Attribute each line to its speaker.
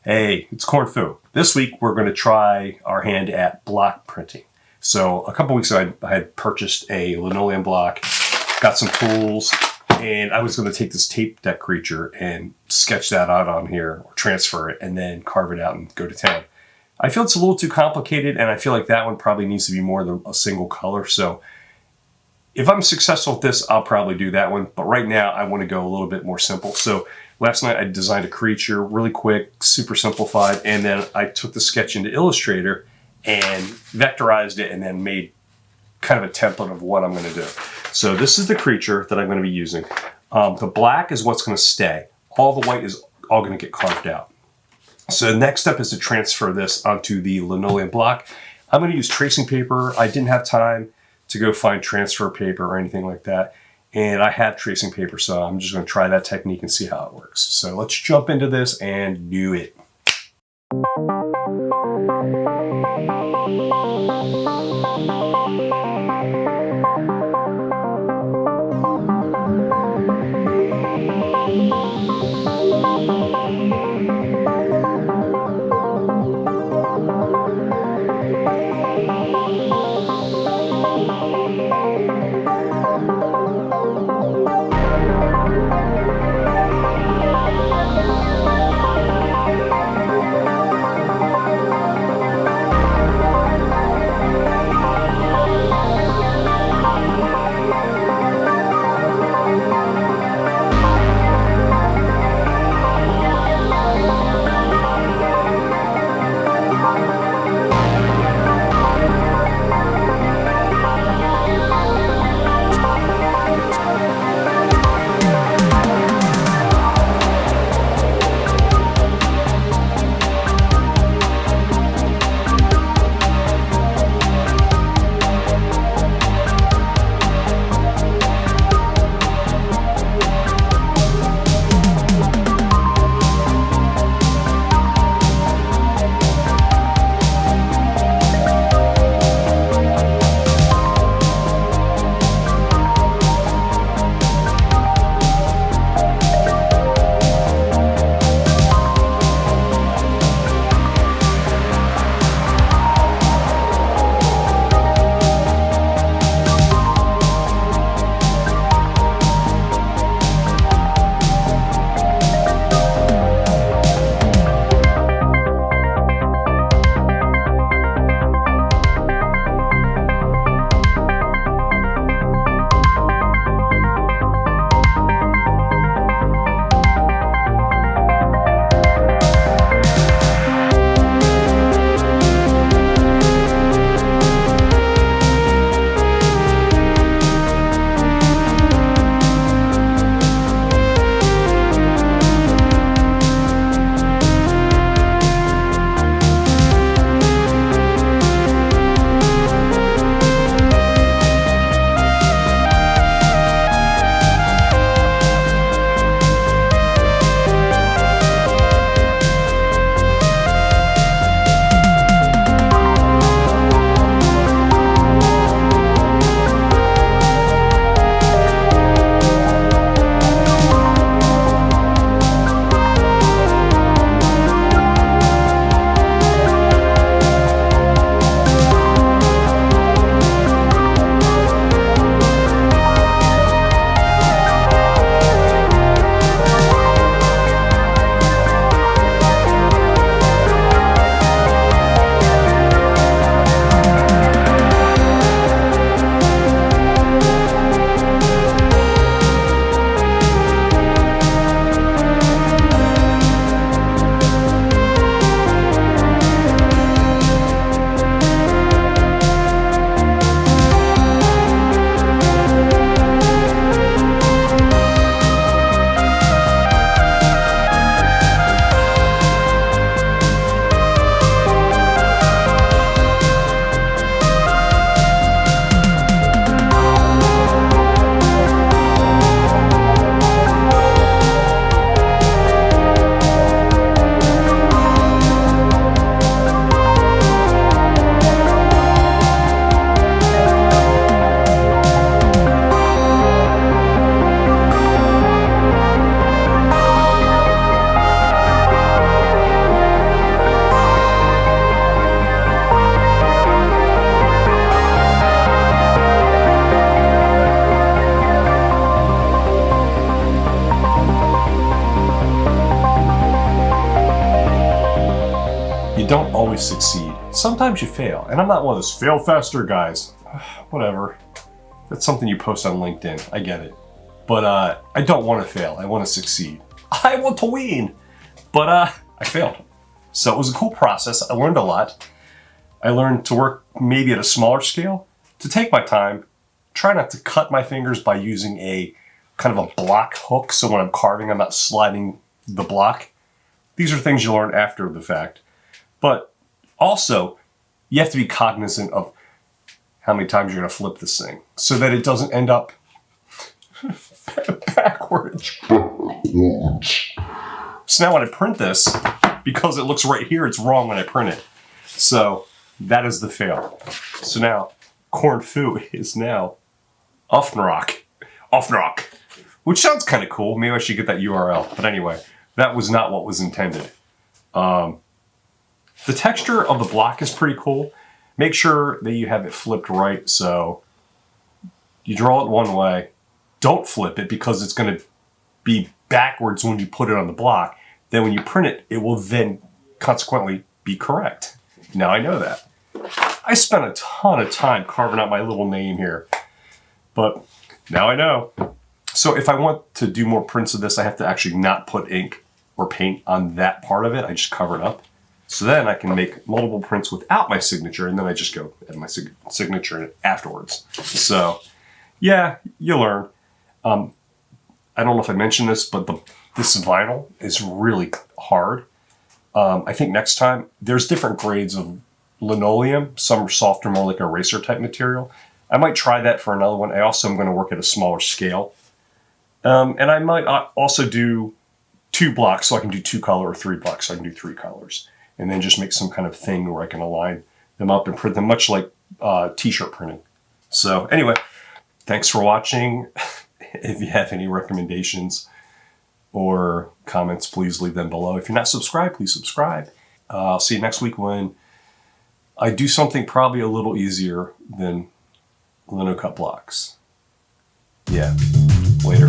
Speaker 1: Hey, it's Cornfu. This week we're going to try our hand at block printing. So a couple weeks ago I had purchased a linoleum block, got some tools, and I was going to take this tape deck creature and sketch that out on here, or transfer it, and then carve it out and go to town. I feel it's a little too complicated, and I feel like that one probably needs to be more than a single color. So if I'm successful with this, I'll probably do that one. But right now I want to go a little bit more simple. So last night I designed a creature really quick, super simplified, and then I took the sketch into Illustrator and vectorized it and then made kind of a template of what I'm going to do. So this is the creature that I'm going to be using. The black is what's going to stay. All the white is all going to get carved out. So the next step is to transfer this onto the linoleum block. I'm going to use tracing paper. I didn't have time to go find transfer paper or anything like that. And I have tracing paper, so I'm just going to try that technique and see how it works. So let's jump into this and do it. always succeed. Sometimes you fail, and I'm not one of those fail faster guys. Whatever. That's something you post on LinkedIn. I get it. But I don't want to fail. I want to succeed. I want to win. But I failed. So it was a cool process. I learned a lot. I learned to work maybe at a smaller scale, to take my time, try not to cut my fingers by using a kind of a block hook. So when I'm carving, I'm not sliding the block. These are things you learn after the fact. But also, you have to be cognizant of how many times you're going to flip this thing so that it doesn't end up backwards. So now when I print this, because it looks right here, it's wrong when I print it. So that is the fail. So now Cornfu is now Offenrock, which sounds kind of cool. Maybe I should get that URL. But anyway, that was not what was intended. The texture of the block is pretty cool. Make sure that you have it flipped right. So you draw it one way. Don't flip it because it's going to be backwards when you put it on the block. Then when you print it, it will then consequently be correct. Now I know that. I spent a ton of time carving out my little name here, but now I know. So if I want to do more prints of this, I have to actually not put ink or paint on that part of it. I just cover it up. So then I can make multiple prints without my signature, and then I just go add my signature in it afterwards. So yeah, you learn. I don't know if I mentioned this, but this vinyl is really hard. I think next time, there's different grades of linoleum. Some are softer, more like a eraser type material. I might try that for another one. I also am going to work at a smaller scale. And I might also do 2 blocks so I can do 2 color, or 3 blocks so I can do 3 colors. And then just make some kind of thing where I can align them up and print them, much like t-shirt printing. So anyway, thanks for watching. If you have any recommendations or comments, please leave them below. If you're not subscribed, please subscribe. I'll see you next week when I do something probably a little easier than Linocut blocks. Yeah, later.